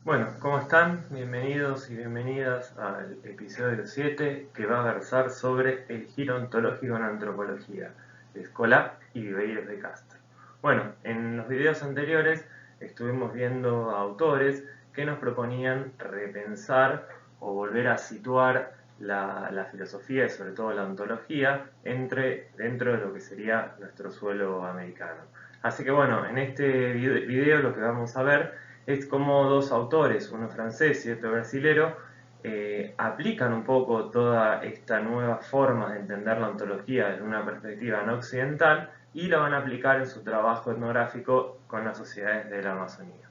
Bueno, ¿cómo están? Bienvenidos y bienvenidas al episodio 7 que va a versar sobre el giro ontológico en antropología, de Escolá y Viveros de Castro. Bueno, en los videos anteriores estuvimos viendo a autores que nos proponían repensar o volver a situar la filosofía y sobre todo la ontología dentro de lo que sería nuestro suelo americano. Así que bueno, en este video lo que vamos a ver es como dos autores, uno francés y otro brasilero, aplican un poco toda esta nueva forma de entender la ontología desde una perspectiva no occidental y la van a aplicar en su trabajo etnográfico con las sociedades de la Amazonía.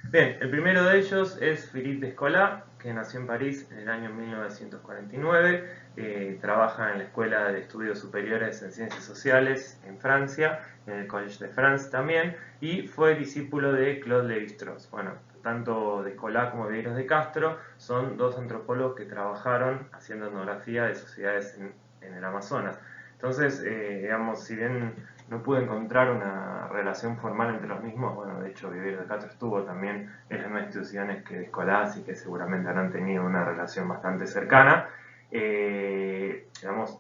Bien, el primero de ellos es Philippe Descola, que nació en París en el año 1949, trabaja en la Escuela de Estudios Superiores en Ciencias Sociales en Francia, en el Collège de France también, y fue discípulo de Claude Lévi-Strauss. Bueno, tanto Descola como Vieiros de Castro son dos antropólogos que trabajaron haciendo etnografía de sociedades en el Amazonas. Entonces, digamos, si bien no pude encontrar una relación formal entre los mismos, bueno, de hecho Viveros de Castro estuvo también en las mismas instituciones que Escolás y que seguramente habrán tenido una relación bastante cercana, digamos,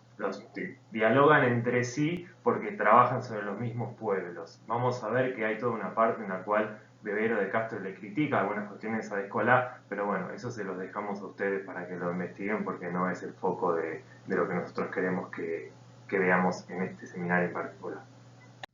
dialogan entre sí porque trabajan sobre los mismos pueblos. Vamos a ver que hay toda una parte en la cual Viveros de Castro le critica algunas cuestiones a Escolá, pero bueno, eso se los dejamos a ustedes para que lo investiguen porque no es el foco de lo que nosotros queremos que veamos en este seminario en particular.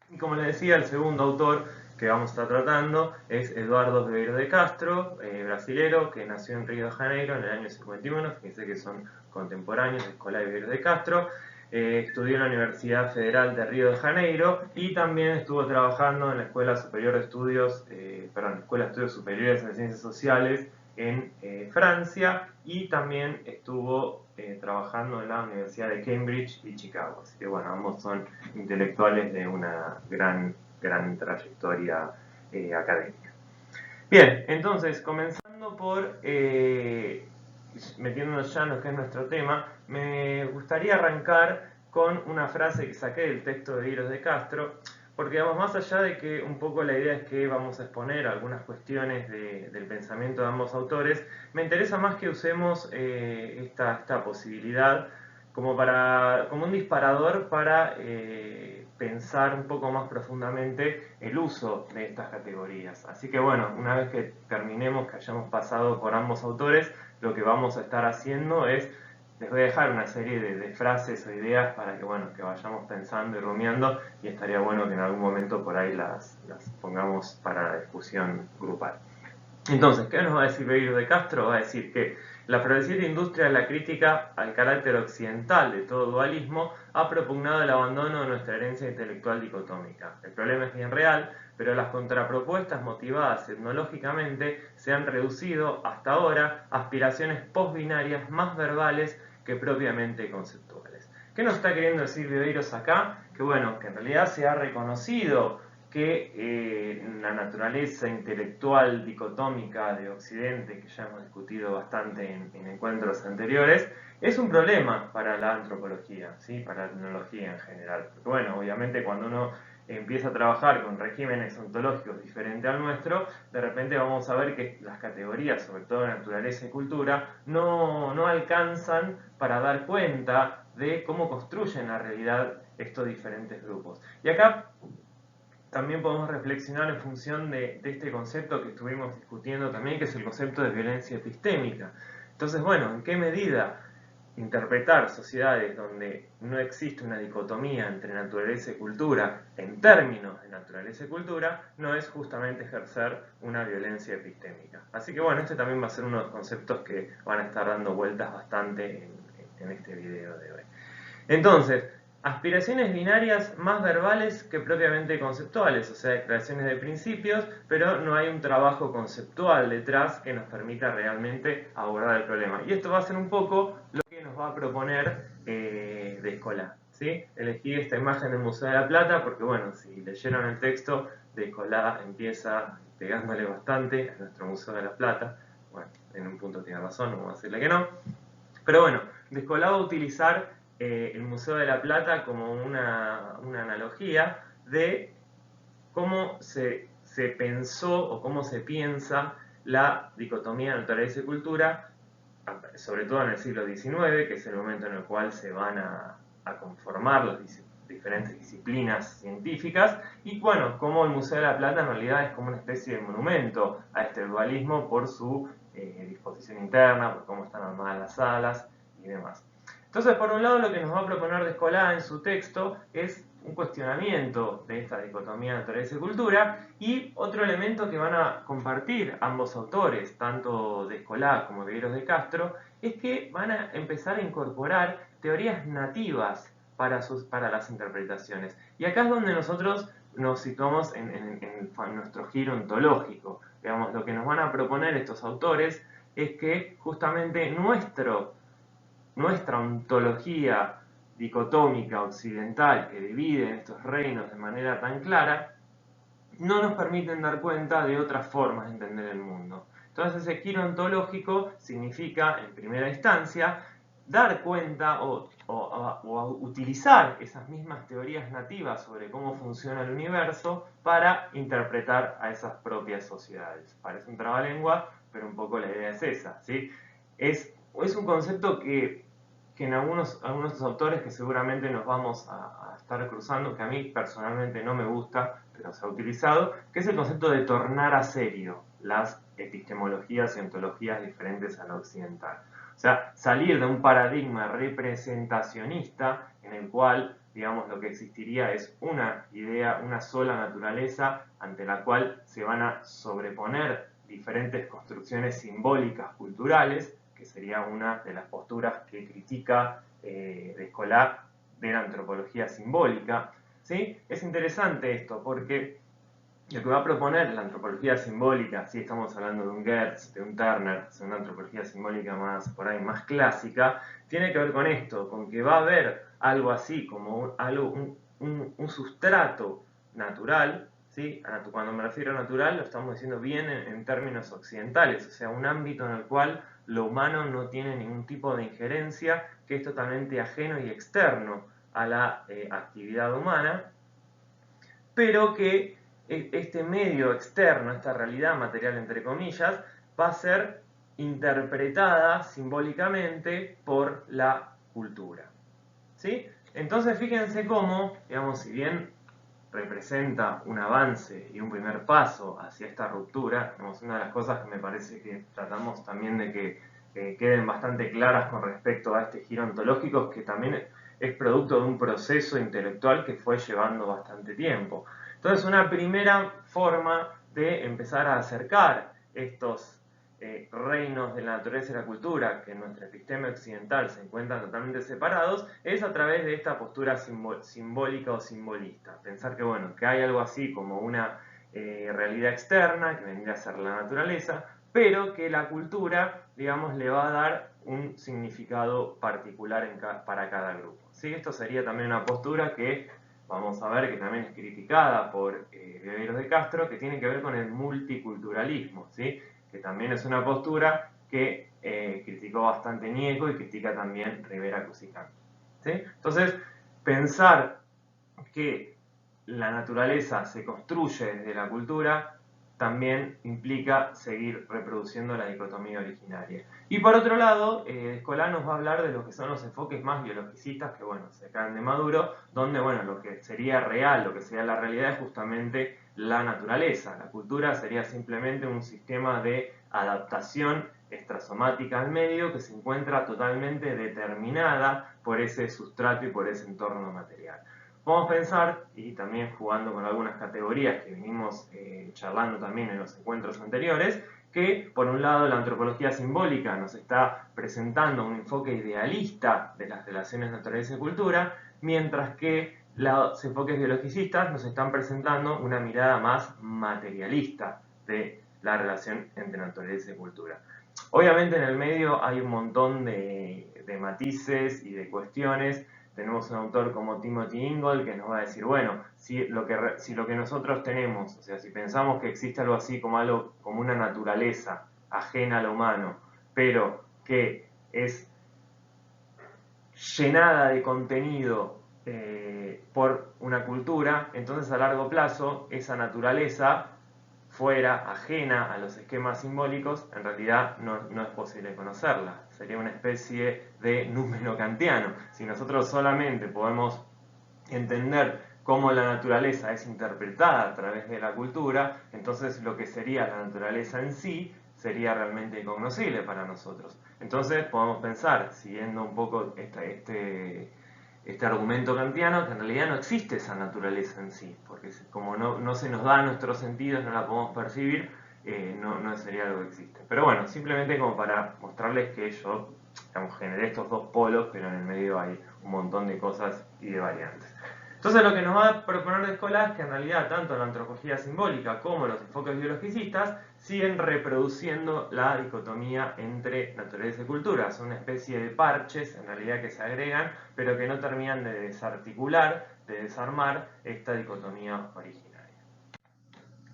Y como les decía, el segundo autor que vamos a estar tratando es Eduardo Ribeiro de Castro, brasilero, que nació en Río de Janeiro en el año 51, fíjense que son contemporáneos de Escolá y Ribeiro de Castro. Estudió en la Universidad Federal de Río de Janeiro y también estuvo trabajando en la Escuela Superior de Estudios, Escuela de Estudios Superiores en Ciencias Sociales en Francia y también estuvo trabajando en la Universidad de Cambridge y Chicago. Así que bueno, ambos son intelectuales de una gran trayectoria académica. Bien, entonces, comenzando por metiéndonos ya en lo que es nuestro tema, me gustaría arrancar con una frase que saqué del texto de Vieiros de Castro, porque vamos más allá de que un poco la idea es que vamos a exponer algunas cuestiones del pensamiento de ambos autores, me interesa más que usemos esta posibilidad como un disparador para pensar un poco más profundamente el uso de estas categorías. Así que bueno, una vez que terminemos, que hayamos pasado por ambos autores, lo que vamos a estar haciendo es, les voy a dejar una serie de frases o ideas para que, bueno, que vayamos pensando y rumiando y estaría bueno que en algún momento por ahí las pongamos para la discusión grupal. Entonces, ¿qué nos va a decir Beiro de Castro? Va a decir que la floreciente industria de la crítica al carácter occidental de todo dualismo ha propugnado el abandono de nuestra herencia intelectual dicotómica. El problema es bien real, pero las contrapropuestas motivadas etnológicamente se han reducido hasta ahora a aspiraciones postbinarias más verbales que propiamente conceptuales. ¿Qué nos está queriendo decir Viveiros acá? Que bueno, que en realidad se ha reconocido que la naturaleza intelectual dicotómica de Occidente, que ya hemos discutido bastante en encuentros anteriores, es un problema para la antropología, ¿sí? Para la etnología en general. Porque bueno, obviamente cuando uno empieza a trabajar con regímenes ontológicos diferentes al nuestro, de repente vamos a ver que las categorías, sobre todo naturaleza y cultura, no alcanzan para dar cuenta de cómo construyen la realidad estos diferentes grupos. Y acá también podemos reflexionar en función de este concepto que estuvimos discutiendo también, que es el concepto de violencia epistémica. Entonces, bueno, ¿en qué medida interpretar sociedades donde no existe una dicotomía entre naturaleza y cultura en términos de naturaleza y cultura no es justamente ejercer una violencia epistémica? Así que bueno, este también va a ser uno de los conceptos que van a estar dando vueltas bastante en este video de hoy. Entonces, aspiraciones binarias más verbales que propiamente conceptuales, o sea, declaraciones de principios, pero no hay un trabajo conceptual detrás que nos permita realmente abordar el problema. Y esto va a ser un poco lo que nos va a proponer de Escolá, ¿sí? Elegí esta imagen del Museo de la Plata porque, bueno, si leyeron el texto, de Escolá empieza pegándole bastante a nuestro Museo de la Plata. Bueno, en un punto tiene razón, no vamos a decirle que no. Pero bueno, Descolá va a utilizar el Museo de la Plata como una analogía de cómo se pensó o cómo se piensa la dicotomía de naturaleza y cultura, sobre todo en el siglo XIX, que es el momento en el cual se van a conformar las diferentes disciplinas científicas, y bueno, como el Museo de la Plata en realidad es como una especie de monumento a este dualismo por su disposición interna, por cómo están armadas las salas y demás. Entonces, por un lado, lo que nos va a proponer Descola en su texto es un cuestionamiento de esta dicotomía de naturaleza y cultura, y otro elemento que van a compartir ambos autores, tanto Descola como Viveiros de Castro, es que van a empezar a incorporar teorías nativas para las interpretaciones. Y acá es donde nosotros nos situamos en nuestro giro ontológico. Digamos, lo que nos van a proponer estos autores es que justamente nuestra ontología dicotómica occidental que divide estos reinos de manera tan clara, no nos permiten dar cuenta de otras formas de entender el mundo. Entonces ese giro ontológico significa, en primera instancia, dar cuenta o utilizar esas mismas teorías nativas sobre cómo funciona el universo para interpretar a esas propias sociedades. Parece un trabalengua, pero un poco la idea es esa, ¿sí? Es un concepto que en algunos de los autores que seguramente nos vamos a estar cruzando, que a mí personalmente no me gusta, pero se ha utilizado, que es el concepto de tornar a serio las epistemologías y ontologías diferentes a la occidental. O sea, salir de un paradigma representacionista en el cual, digamos, lo que existiría es una idea, una sola naturaleza, ante la cual se van a sobreponer diferentes construcciones simbólicas culturales, que sería una de las posturas que critica Descola de la antropología simbólica. ¿Sí? Es interesante esto porque lo que va a proponer la antropología simbólica, si estamos hablando de un Geertz, de un Turner, de una antropología simbólica más, por ahí, más clásica, tiene que ver con esto, con que va a haber algo así como un sustrato natural, ¿sí? Cuando me refiero a natural lo estamos diciendo bien en términos occidentales, o sea, un ámbito en el cual lo humano no tiene ningún tipo de injerencia, que es totalmente ajeno y externo a la actividad humana, pero que este medio externo, esta realidad material entre comillas, va a ser interpretada simbólicamente por la cultura. ¿Sí? Entonces fíjense cómo, digamos, si bien representa un avance y un primer paso hacia esta ruptura, digamos, una de las cosas que me parece que tratamos también de que queden bastante claras con respecto a este giro ontológico, que también es producto de un proceso intelectual que fue llevando bastante tiempo. Entonces, una primera forma de empezar a acercar estos reinos de la naturaleza y la cultura, que en nuestro episteme occidental se encuentran totalmente separados, es a través de esta postura simbólica o simbolista. Pensar que, bueno, que hay algo así como una realidad externa, que vendría a ser la naturaleza, pero que la cultura, digamos, le va a dar un significado particular para cada grupo. ¿Sí? Esto sería también una postura que vamos a ver que también es criticada por Viveiros de Castro, que tiene que ver con el multiculturalismo, ¿sí? Que también es una postura que criticó bastante Nieco y critica también Rivera Cusicán. ¿Sí? Entonces, pensar que la naturaleza se construye desde la cultura también implica seguir reproduciendo la dicotomía originaria. Y por otro lado, Descola nos va a hablar de lo que son los enfoques más biologicistas, que bueno, se caen de Maduro, donde bueno, lo que sería real, lo que sería la realidad es justamente la naturaleza. La cultura sería simplemente un sistema de adaptación extrasomática al medio que se encuentra totalmente determinada por ese sustrato y por ese entorno material. Podemos pensar, y también jugando con algunas categorías que venimos charlando también en los encuentros anteriores, que por un lado la antropología simbólica nos está presentando un enfoque idealista de las relaciones naturaleza y cultura, mientras que los enfoques biologicistas nos están presentando una mirada más materialista de la relación entre naturaleza y cultura. Obviamente en el medio hay un montón de matices y de cuestiones. Tenemos un autor como Timothy Ingold que nos va a decir, bueno, si lo que nosotros tenemos, o sea, si pensamos que existe algo así como una naturaleza ajena a lo humano, pero que es llenada de contenido por una cultura, entonces a largo plazo esa naturaleza fuera, ajena a los esquemas simbólicos, en realidad no es posible conocerla. Sería una especie de número kantiano. Si nosotros solamente podemos entender cómo la naturaleza es interpretada a través de la cultura, entonces lo que sería la naturaleza en sí sería realmente incognoscible para nosotros. Entonces podemos pensar, siguiendo un poco este argumento kantiano, que en realidad no existe esa naturaleza en sí, porque como no se nos da a nuestros sentidos, no la podemos percibir, no sería algo que existe. Pero bueno, simplemente como para mostrarles que yo, digamos, generé estos dos polos, pero en el medio hay un montón de cosas y de variantes. Entonces lo que nos va a proponer Descola es que en realidad tanto la antropología simbólica como los enfoques biologicistas siguen reproduciendo la dicotomía entre naturaleza y cultura. Son una especie de parches en realidad que se agregan, pero que no terminan de desarticular, de desarmar esta dicotomía originaria.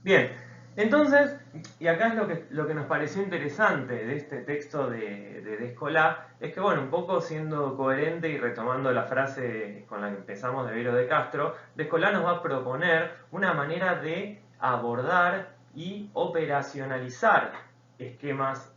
Bien, entonces, y acá es lo que nos pareció interesante de este texto de Descola, es que bueno, un poco siendo coherente y retomando la frase con la que empezamos de Vero de Castro, Descola nos va a proponer una manera de abordar y operacionalizar esquemas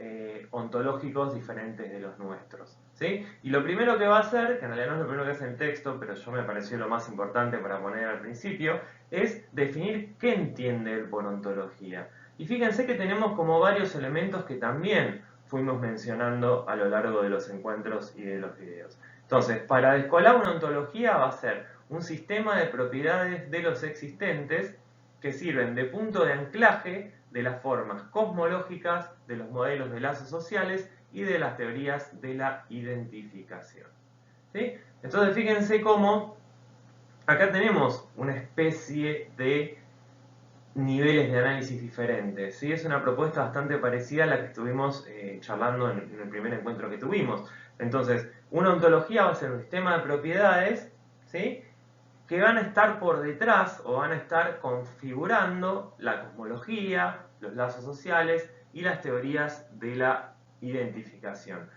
ontológicos diferentes de los nuestros. ¿Sí? Y lo primero que va a hacer, que en realidad no es lo primero que hace el texto, pero yo me pareció lo más importante para poner al principio, es definir qué entiende él por ontología. Y fíjense que tenemos como varios elementos que también fuimos mencionando a lo largo de los encuentros y de los videos. Entonces, para Descola una ontología va a ser un sistema de propiedades de los existentes que sirven de punto de anclaje de las formas cosmológicas, de los modelos de lazos sociales y de las teorías de la identificación. ¿Sí? Entonces fíjense cómo acá tenemos una especie de niveles de análisis diferentes. ¿Sí? Es una propuesta bastante parecida a la que estuvimos charlando en el primer encuentro que tuvimos. Entonces, una ontología va a ser un sistema de propiedades, ¿sí?, que van a estar por detrás o van a estar configurando la cosmología, los lazos sociales y las teorías de la identificación.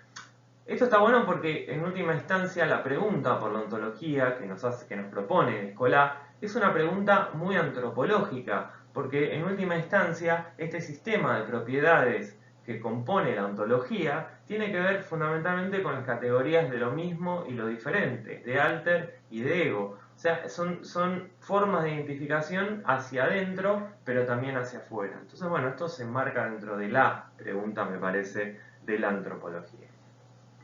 Esto está bueno porque en última instancia la pregunta por la ontología que nos propone Descola es una pregunta muy antropológica, porque en última instancia este sistema de propiedades que compone la ontología tiene que ver fundamentalmente con las categorías de lo mismo y lo diferente, de alter y de ego. O sea, son formas de identificación hacia adentro, pero también hacia afuera. Entonces, bueno, esto se enmarca dentro de la pregunta, me parece, de la antropología.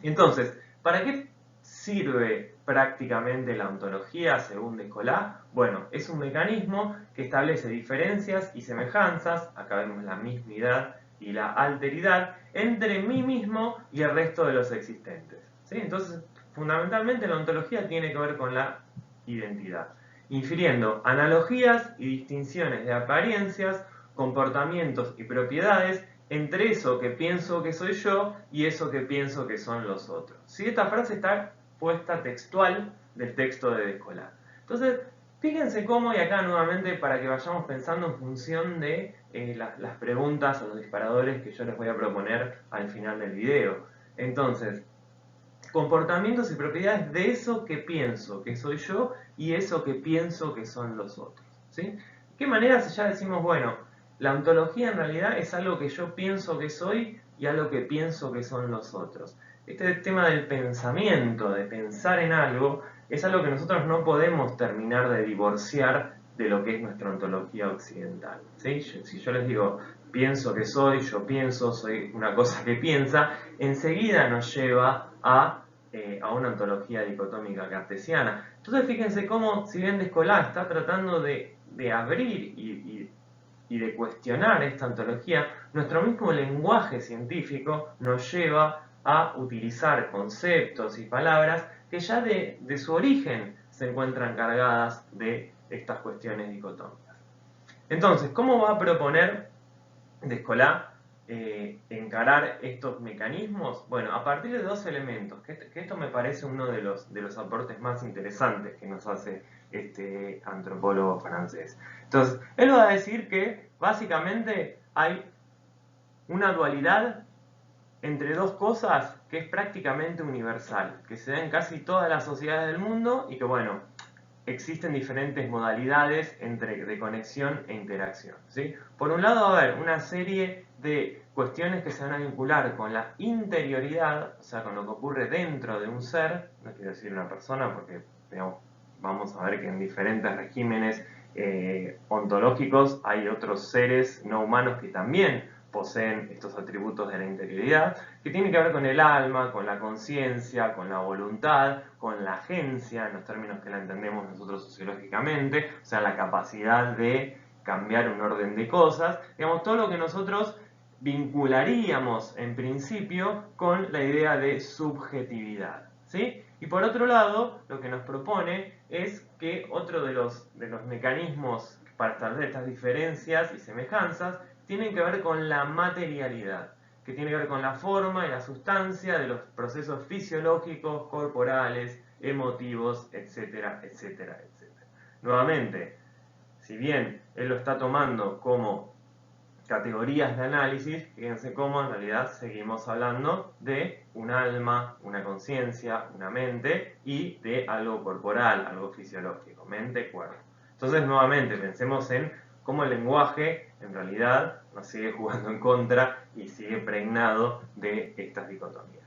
Entonces, ¿para qué sirve prácticamente la ontología según Descola? Bueno, es un mecanismo que establece diferencias y semejanzas, acá vemos la mismidad y la alteridad, entre mí mismo y el resto de los existentes. ¿Sí? Entonces, fundamentalmente la ontología tiene que ver con la identidad, infiriendo analogías y distinciones de apariencias, comportamientos y propiedades entre eso que pienso que soy yo y eso que pienso que son los otros. ¿Sí? Esta frase está puesta textual del texto de Descola. Entonces, fíjense cómo, y acá nuevamente para que vayamos pensando en función de las preguntas o los disparadores que yo les voy a proponer al final del video. Entonces, comportamientos y propiedades de eso que pienso que soy yo y eso que pienso que son los otros. ¿Sí? ¿De qué manera ya decimos, bueno, la ontología en realidad es algo que yo pienso que soy y algo que pienso que son los otros? Este tema del pensamiento, de pensar en algo, es algo que nosotros no podemos terminar de divorciar de lo que es nuestra ontología occidental. ¿Sí? Si yo les digo, pienso que soy, yo pienso, soy una cosa que piensa, enseguida nos lleva a una ontología dicotómica cartesiana. Entonces fíjense cómo, si bien Descola está tratando de abrir y de cuestionar esta ontología, nuestro mismo lenguaje científico nos lleva a utilizar conceptos y palabras que ya de su origen se encuentran cargadas de estas cuestiones dicotómicas. Entonces, ¿cómo va a proponer Descola encarar estos mecanismos? Bueno, a partir de dos elementos, que esto me parece uno de los aportes más interesantes que nos hace este antropólogo francés. Entonces, él va a decir que básicamente hay una dualidad entre dos cosas que es prácticamente universal, que se da en casi todas las sociedades del mundo y que, bueno, existen diferentes modalidades de conexión e interacción, ¿sí? Por un lado va a haber una serie de cuestiones que se van a vincular con la interioridad, o sea, con lo que ocurre dentro de un ser, no quiero decir una persona porque, digamos, vamos a ver que en diferentes regímenes ontológicos hay otros seres no humanos que también poseen estos atributos de la interioridad, que tienen que ver con el alma, con la conciencia, con la voluntad, con la agencia, en los términos que la entendemos nosotros sociológicamente, o sea, la capacidad de cambiar un orden de cosas, digamos, todo lo que nosotros vincularíamos en principio con la idea de subjetividad, ¿sí? Y por otro lado, lo que nos propone es que otro de los mecanismos para establecer estas diferencias y semejanzas tienen que ver con la materialidad, que tiene que ver con la forma y la sustancia de los procesos fisiológicos, corporales, emotivos, etcétera, etcétera, etcétera. Nuevamente, si bien él lo está tomando como categorías de análisis, fíjense cómo en realidad seguimos hablando de un alma, una conciencia, una mente y de algo corporal, algo fisiológico, mente, cuerpo. Entonces, nuevamente, pensemos en cómo el lenguaje en realidad nos sigue jugando en contra y sigue pregnado de estas dicotomías.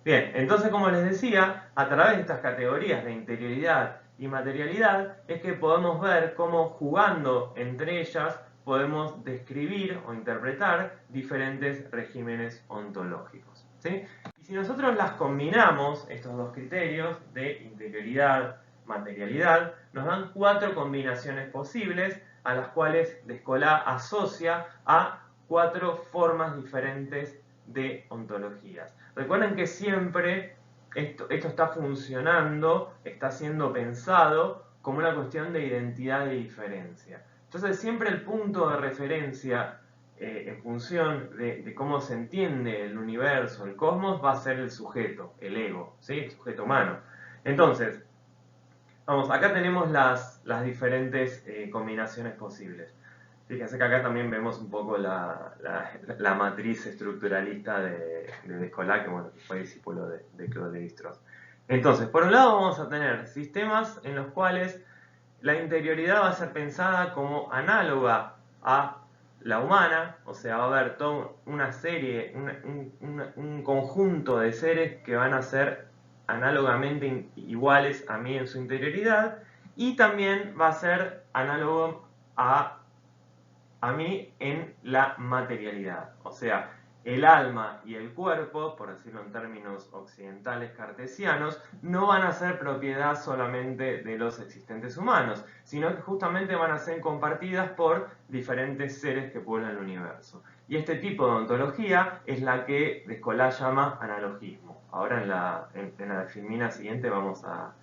Bien, entonces como les decía, a través de estas categorías de interioridad y materialidad es que podemos ver cómo jugando entre ellas podemos describir o interpretar diferentes regímenes ontológicos, ¿sí? Y si nosotros las combinamos, estos dos criterios de interioridad, materialidad, nos dan 4 combinaciones posibles a las cuales Descola asocia a 4 formas diferentes de ontologías. Recuerden que siempre esto está funcionando, está siendo pensado como una cuestión de identidad y diferencia. Entonces siempre el punto de referencia en función de cómo se entiende el universo, el cosmos, va a ser el sujeto, el ego, ¿sí? El sujeto humano. Entonces, vamos, acá tenemos las diferentes combinaciones posibles. Fíjense que acá también vemos un poco la matriz estructuralista de Descola, que, bueno, fue discípulo de Claude Lévi-Strauss. Entonces, por un lado vamos a tener sistemas en los cuales la interioridad va a ser pensada como análoga a la humana, o sea, va a haber toda una serie, un conjunto de seres que van a ser análogamente iguales a mí en su interioridad, y también va a ser análogo a mí en la materialidad, o sea, el alma y el cuerpo, por decirlo en términos occidentales cartesianos, no van a ser propiedad solamente de los existentes humanos, sino que justamente van a ser compartidas por diferentes seres que pueblan el universo. Y este tipo de ontología es la que Descola llama analogismo. Ahora en la filmina siguiente vamos a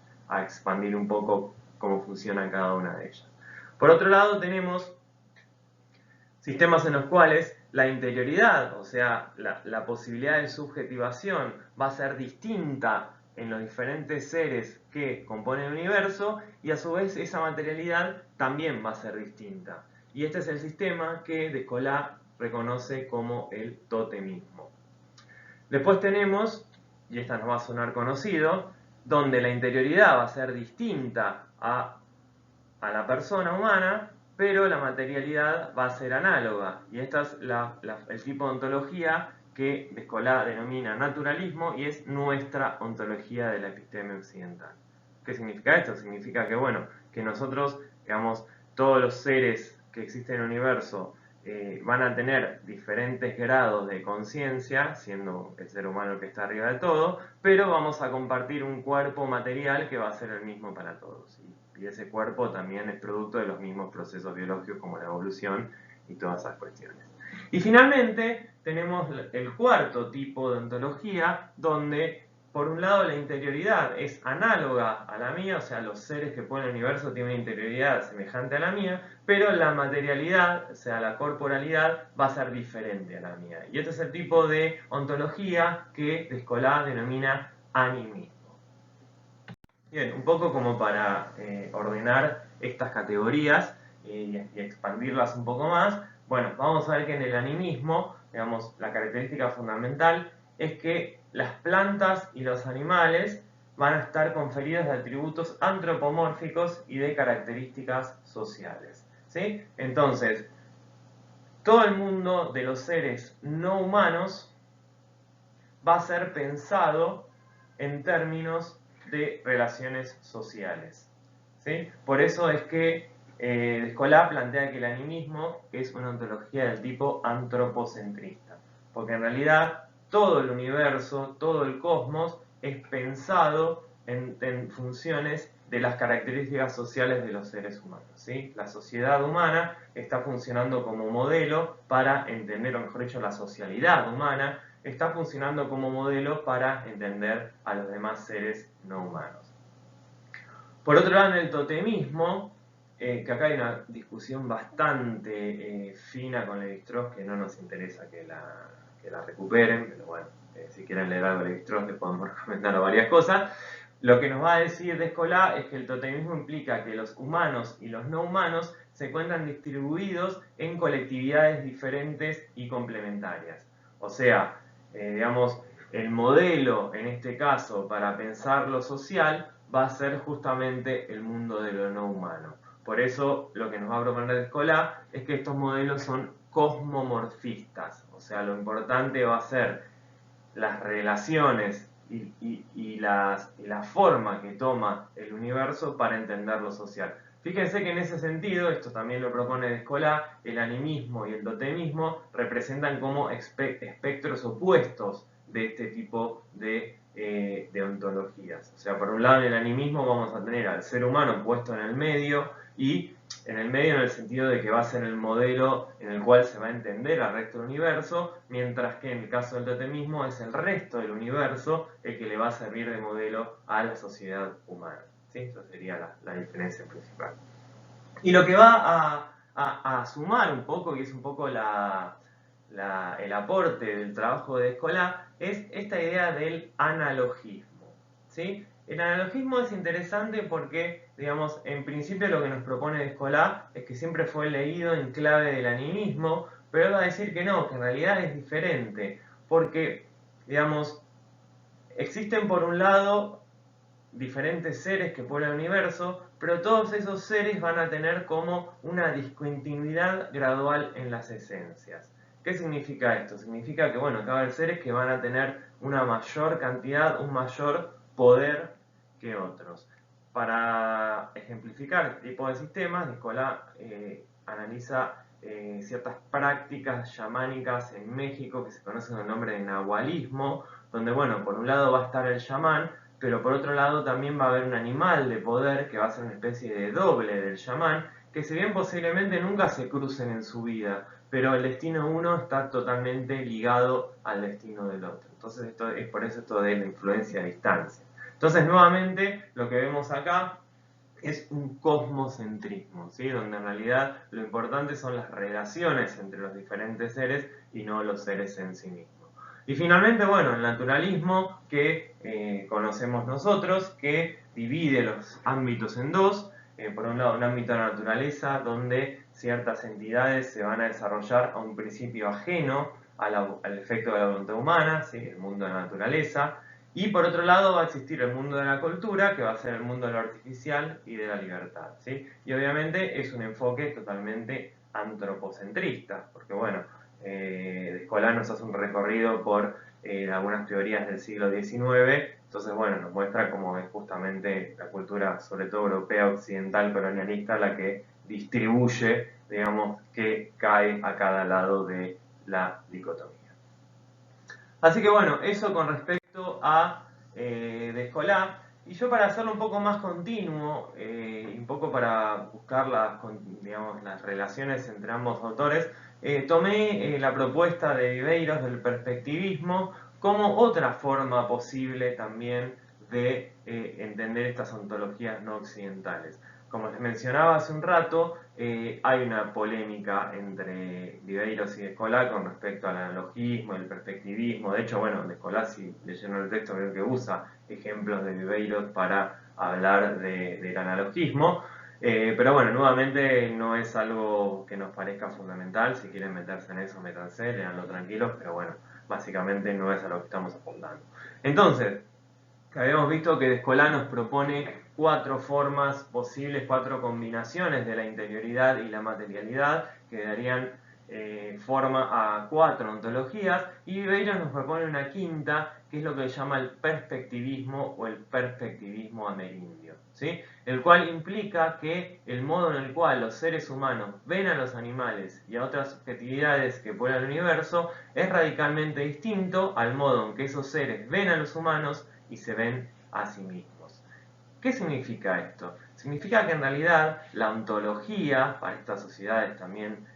expandir un poco cómo funciona cada una de ellas. Por otro lado tenemos sistemas en los cuales la interioridad, o sea, la posibilidad de subjetivación va a ser distinta en los diferentes seres que componen el universo, y a su vez esa materialidad también va a ser distinta. Y este es el sistema que Descola reconoce como el totemismo. Después tenemos, y esta nos va a sonar conocido, donde la interioridad va a ser distinta a la persona humana, pero la materialidad va a ser análoga. Y esta es el tipo de ontología que Descola denomina naturalismo, y es nuestra ontología de la episteme occidental. ¿Qué significa esto? Significa que, bueno, que nosotros, digamos, todos los seres que existen en el universo van a tener diferentes grados de conciencia, siendo el ser humano el que está arriba de todo, pero vamos a compartir un cuerpo material que va a ser el mismo para todos. Y ese cuerpo también es producto de los mismos procesos biológicos como la evolución y todas esas cuestiones. Y finalmente tenemos el cuarto tipo de ontología, donde por un lado la interioridad es análoga a la mía, o sea, los seres que ponen el universo tienen una interioridad semejante a la mía, pero la materialidad, o sea, la corporalidad, va a ser diferente a la mía. Y este es el tipo de ontología que Descola denomina animismo. Bien, un poco como para ordenar estas categorías y expandirlas un poco más. Bueno, vamos a ver que en el animismo, digamos, la característica fundamental es que las plantas y los animales van a estar conferidas de atributos antropomórficos y de características sociales. ¿Sí? Entonces, todo el mundo de los seres no humanos va a ser pensado en términos de relaciones sociales. ¿Sí? Por eso es que Descola plantea que el animismo es una ontología del tipo antropocentrista, porque en realidad todo el universo, todo el cosmos es pensado en funciones de las características sociales de los seres humanos. ¿Sí? La sociedad humana está funcionando como modelo para entender, o mejor dicho, la socialidad humana está funcionando como modelo para entender a los demás seres no humanos. Por otro lado, en el totemismo, que acá hay una discusión bastante fina con Levi-Strauss, que no nos interesa que la recuperen, pero bueno, si quieren leer algo de Levi-Strauss les podemos recomendar varias cosas. Lo que nos va a decir Descola es que el totemismo implica que los humanos y los no humanos se encuentran distribuidos en colectividades diferentes y complementarias. O sea, digamos, el modelo en este caso para pensar lo social va a ser justamente el mundo de lo no humano. Por eso lo que nos va a proponer Descola es que estos modelos son cosmomorfistas, o sea, lo importante va a ser las relaciones y la forma que toma el universo para entender lo social. Fíjense que en ese sentido, esto también lo propone Descola, el animismo y el totemismo representan como espectros opuestos de este tipo de ontologías. O sea, por un lado en el animismo vamos a tener al ser humano puesto en el medio y en el medio en el sentido de que va a ser el modelo en el cual se va a entender al resto del universo, mientras que en el caso del totemismo es el resto del universo el que le va a servir de modelo a la sociedad humana. ¿Sí? Esa sería la diferencia principal. Y lo que va a sumar un poco, y es un poco el aporte del trabajo de Descola, es esta idea del analogismo. ¿Sí? El analogismo es interesante porque, digamos, en principio lo que nos propone Descola es que siempre fue leído en clave del animismo, pero él va a decir que no, que en realidad es diferente, porque, digamos, existen por un lado diferentes seres que pueblan el universo, pero todos esos seres van a tener como una discontinuidad gradual en las esencias. ¿Qué significa esto? Significa que, bueno, cada vez seres que van a tener una mayor cantidad, un mayor poder que otros. Para ejemplificar este tipo de sistemas, Nicolás analiza ciertas prácticas chamánicas en México que se conocen con el nombre de nahualismo, donde, bueno, por un lado va a estar el chamán, pero por otro lado también va a haber un animal de poder que va a ser una especie de doble del chamán, que si bien posiblemente nunca se crucen en su vida, pero el destino de uno está totalmente ligado al destino del otro. Entonces esto es por eso esto de la influencia a distancia. Entonces nuevamente lo que vemos acá es un cosmocentrismo, ¿sí? Donde en realidad lo importante son las relaciones entre los diferentes seres y no los seres en sí mismos. Y finalmente, bueno, el naturalismo que conocemos nosotros, que divide los ámbitos en dos. Por un lado, un ámbito de la naturaleza, donde ciertas entidades se van a desarrollar a un principio ajeno al efecto de la voluntad humana, ¿sí? El mundo de la naturaleza. Y por otro lado va a existir el mundo de la cultura, que va a ser el mundo de lo artificial y de la libertad. ¿Sí? Y obviamente es un enfoque totalmente antropocentrista, porque bueno, Descola nos hace un recorrido por algunas teorías del siglo XIX, entonces bueno, nos muestra cómo es justamente la cultura, sobre todo europea, occidental, colonialista, la que distribuye, digamos, que cae a cada lado de la dicotomía. Así que bueno, eso con respecto a Descola. Y yo para hacerlo un poco más continuo, y un poco para buscar digamos, las relaciones entre ambos autores, tomé la propuesta de Viveiros del perspectivismo como otra forma posible también de entender estas ontologías no occidentales. Como les mencionaba hace un rato, hay una polémica entre Viveiros y Descola con respecto al analogismo, el perspectivismo. De hecho, bueno, Descola, si leyeron el texto, creo que usa ejemplos de Viveiros para hablar del analogismo. Pero bueno, nuevamente no es algo que nos parezca fundamental. Si quieren meterse en eso, métanse, leanlo tranquilos, pero bueno, básicamente no es a lo que estamos apuntando. Entonces, que habíamos visto que Descola nos propone 4 formas posibles, 4 combinaciones de la interioridad y la materialidad, que darían forma a 4 ontologías, y Viveiros nos propone una quinta, que es lo que llama el perspectivismo o el perspectivismo amerindio, ¿sí? El cual implica que el modo en el cual los seres humanos ven a los animales y a otras subjetividades que pueblan el universo es radicalmente distinto al modo en que esos seres ven a los humanos y se ven a sí mismos. ¿Qué significa esto? Significa que en realidad la ontología, para estas sociedades también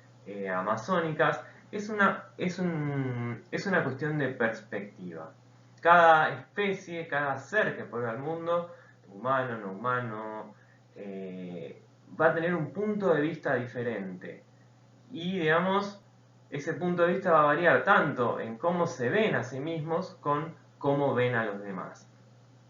amazónicas, es una cuestión de perspectiva. Cada especie, cada ser que puebla el mundo, humano, no humano, va a tener un punto de vista diferente. Y digamos, ese punto de vista va a variar tanto en cómo se ven a sí mismos con cómo ven a los demás.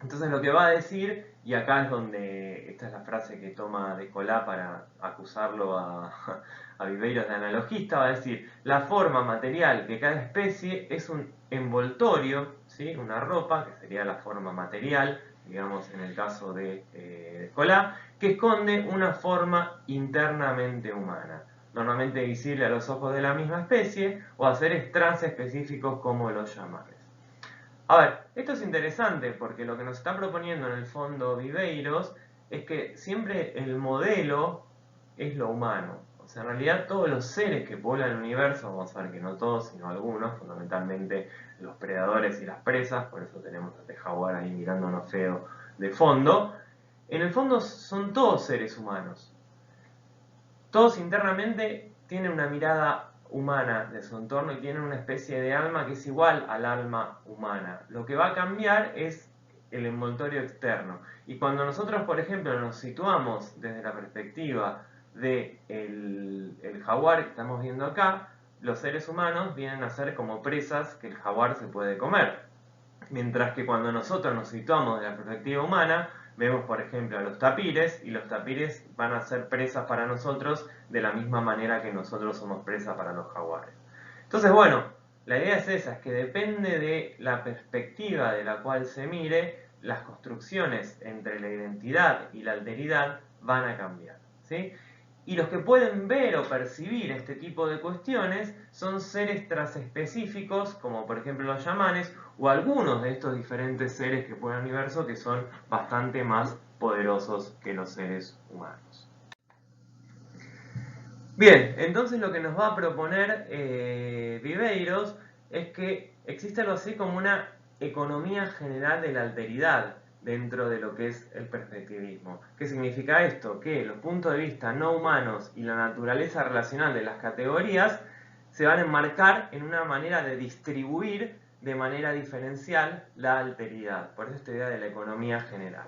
Entonces lo que va a decir, y acá es donde, esta es la frase que toma Descola para acusarlo a Viveiros de analogista, va a decir, la forma material de cada especie es un envoltorio, ¿sí? Una ropa, que sería la forma material, digamos en el caso de Descola, que esconde una forma internamente humana, normalmente visible a los ojos de la misma especie, o a seres transespecíficos como los llamares. A ver, esto es interesante porque lo que nos está proponiendo en el fondo Viveiros es que siempre el modelo es lo humano. O sea, en realidad todos los seres que poblan el universo, vamos a ver que no todos, sino algunos, fundamentalmente los predadores y las presas, por eso tenemos a este jaguar ahí mirándonos feo de fondo, en el fondo son todos seres humanos. Todos internamente tienen una mirada humana de su entorno y tienen una especie de alma que es igual al alma humana. Lo que va a cambiar es el envoltorio externo. Y cuando nosotros, por ejemplo, nos situamos desde la perspectiva del el jaguar que estamos viendo acá, los seres humanos vienen a ser como presas que el jaguar se puede comer. Mientras que cuando nosotros nos situamos de la perspectiva humana, vemos por ejemplo a los tapires, y los tapires van a ser presas para nosotros de la misma manera que nosotros somos presas para los jaguares. Entonces, bueno, la idea es esa, es que depende de la perspectiva de la cual se mire, las construcciones entre la identidad y la alteridad van a cambiar, ¿sí? Y los que pueden ver o percibir este tipo de cuestiones son seres transespecíficos, como por ejemplo los yamanes, o algunos de estos diferentes seres que pueblan el universo que son bastante más poderosos que los seres humanos. Bien, entonces lo que nos va a proponer Viveiros es que existe algo así como una economía general de la alteridad dentro de lo que es el perspectivismo. ¿Qué significa esto? Que los puntos de vista no humanos y la naturaleza relacional de las categorías se van a enmarcar en una manera de distribuir de manera diferencial la alteridad. Por eso esta idea de la economía general.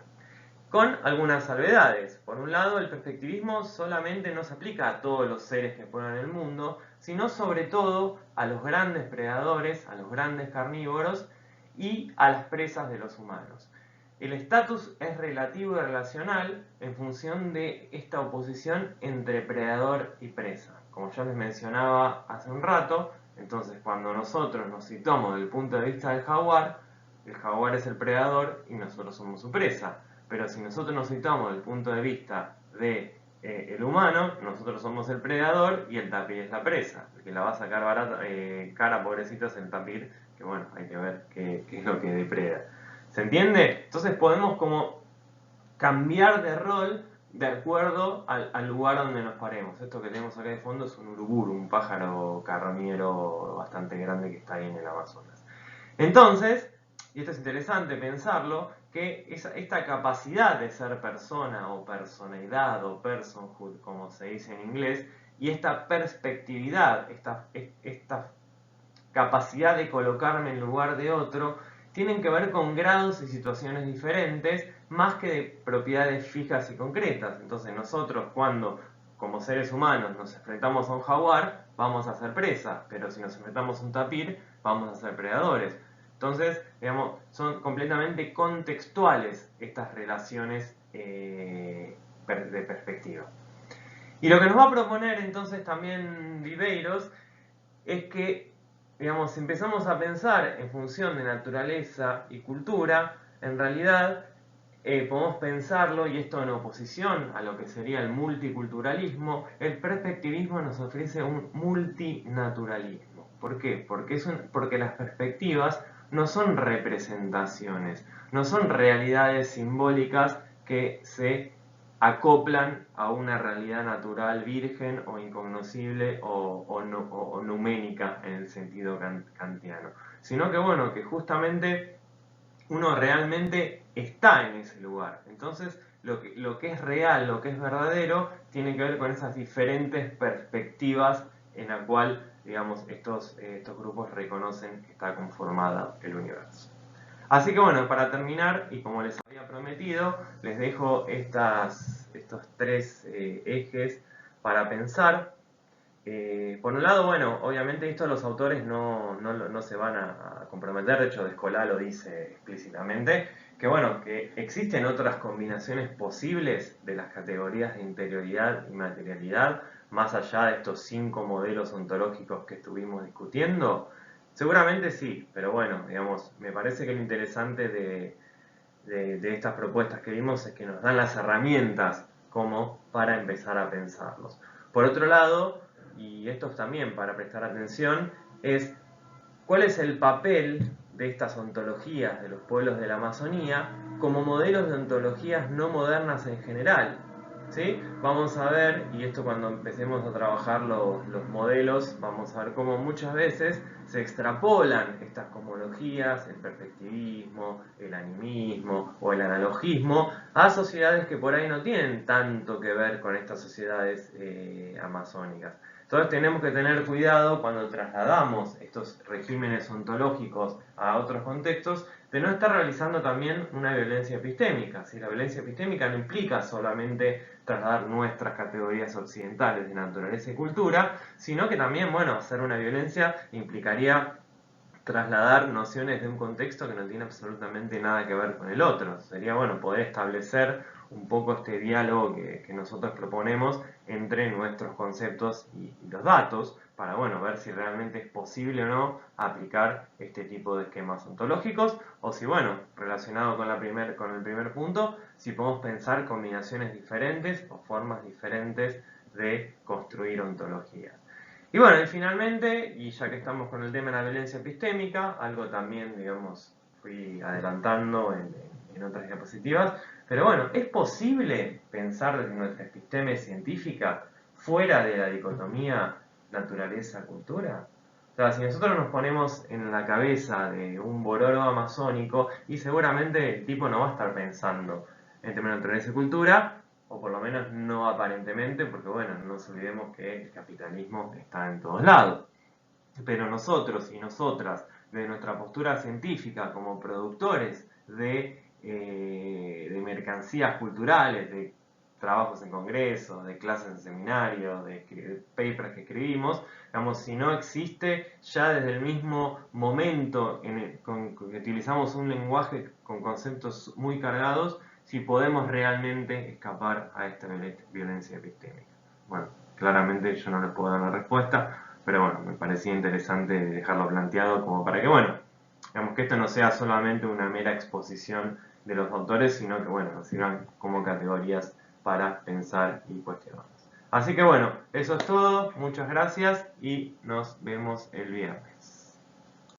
Con algunas salvedades. Por un lado, el perspectivismo solamente no se aplica a todos los seres que pueblan el mundo, sino sobre todo a los grandes predadores, a los grandes carnívoros y a las presas de los humanos. El estatus es relativo y relacional en función de esta oposición entre predador y presa. Como yo les mencionaba hace un rato, entonces cuando nosotros nos situamos desde el punto de vista del jaguar es el predador y nosotros somos su presa. Pero si nosotros nos situamos desde el punto de vista del el humano, nosotros somos el predador y el tapir es la presa. El que la va a sacar barata, cara, pobrecito, es el tapir, que bueno, hay que ver qué es lo que depreda. ¿Se entiende? Entonces podemos como cambiar de rol de acuerdo al lugar donde nos paremos. Esto que tenemos acá de fondo es un uruburu, un pájaro carroñero bastante grande que está ahí en el Amazonas. Entonces, y esto es interesante pensarlo, que esta capacidad de ser persona o personalidad o personhood, como se dice en inglés, y esta perspectividad, esta capacidad de colocarme en lugar de otro, tienen que ver con grados y situaciones diferentes, más que de propiedades fijas y concretas. Entonces nosotros cuando como seres humanos nos enfrentamos a un jaguar, vamos a ser presa, pero si nos enfrentamos a un tapir, vamos a ser predadores. Entonces, digamos, son completamente contextuales estas relaciones de perspectiva. Y lo que nos va a proponer entonces también Viveiros es que, digamos, empezamos a pensar en función de naturaleza y cultura, en realidad podemos pensarlo, y esto en oposición a lo que sería el multiculturalismo, el perspectivismo nos ofrece un multinaturalismo. ¿Por qué? Porque las perspectivas no son representaciones, no son realidades simbólicas que se acoplan a una realidad natural virgen o incognoscible o numénica en el sentido kantiano, sino que bueno, que justamente uno realmente está en ese lugar. Entonces, lo que es real, lo que es verdadero, tiene que ver con esas diferentes perspectivas en la cual, digamos, estos grupos reconocen que está conformado el universo. Así que bueno, para terminar, y como les había prometido, les dejo estos tres ejes para pensar. Por un lado, bueno, obviamente esto los autores no se van a comprometer, de hecho Descola lo dice explícitamente, que bueno, que existen otras combinaciones posibles de las categorías de interioridad y materialidad, más allá de estos 5 modelos ontológicos que estuvimos discutiendo. Seguramente sí, pero bueno, digamos, me parece que lo interesante de estas propuestas que vimos es que nos dan las herramientas como para empezar a pensarlos. Por otro lado, y esto es también para prestar atención, es cuál es el papel de estas ontologías de los pueblos de la Amazonía como modelos de ontologías no modernas en general. ¿Sí? Vamos a ver, y esto cuando empecemos a trabajar los modelos, vamos a ver cómo muchas veces se extrapolan estas cosmologías, el perspectivismo, el animismo o el analogismo, a sociedades que por ahí no tienen tanto que ver con estas sociedades amazónicas. Entonces tenemos que tener cuidado cuando trasladamos estos regímenes ontológicos a otros contextos de no estar realizando también una violencia epistémica. Si la violencia epistémica no implica solamente trasladar nuestras categorías occidentales de naturaleza y cultura, sino que también, bueno, hacer una violencia implicaría trasladar nociones de un contexto que no tiene absolutamente nada que ver con el otro. Sería bueno poder establecer un poco este diálogo que nosotros proponemos entre nuestros conceptos y los datos para bueno, ver si realmente es posible o no aplicar este tipo de esquemas ontológicos o si bueno, relacionado con el primer punto, si podemos pensar combinaciones diferentes o formas diferentes de construir ontologías. Y bueno, y finalmente, y ya que estamos con el tema de la violencia epistémica, algo también, digamos, fui adelantando en otras diapositivas, pero bueno, ¿es posible pensar desde nuestra episteme científica fuera de la dicotomía naturaleza-cultura? O sea, si nosotros nos ponemos en la cabeza de un bororo amazónico, y seguramente el tipo no va a estar pensando en términos de naturaleza y cultura, o por lo menos no aparentemente, porque bueno, no nos olvidemos que el capitalismo está en todos lados. Pero nosotros y nosotras, de nuestra postura científica como productores de mercancías culturales, de trabajos en congresos, de clases en seminarios, de papers que escribimos, digamos, si no existe ya desde el mismo momento que utilizamos un lenguaje con conceptos muy cargados, si podemos realmente escapar a esta violencia epistémica. Bueno, claramente yo no les puedo dar una respuesta, pero bueno, me parecía interesante dejarlo planteado como para que, bueno, digamos que esto no sea solamente una mera exposición de los autores, sino que, bueno, nos sirvan como categorías para pensar y cuestionarnos. Así que bueno, eso es todo, muchas gracias y nos vemos el viernes.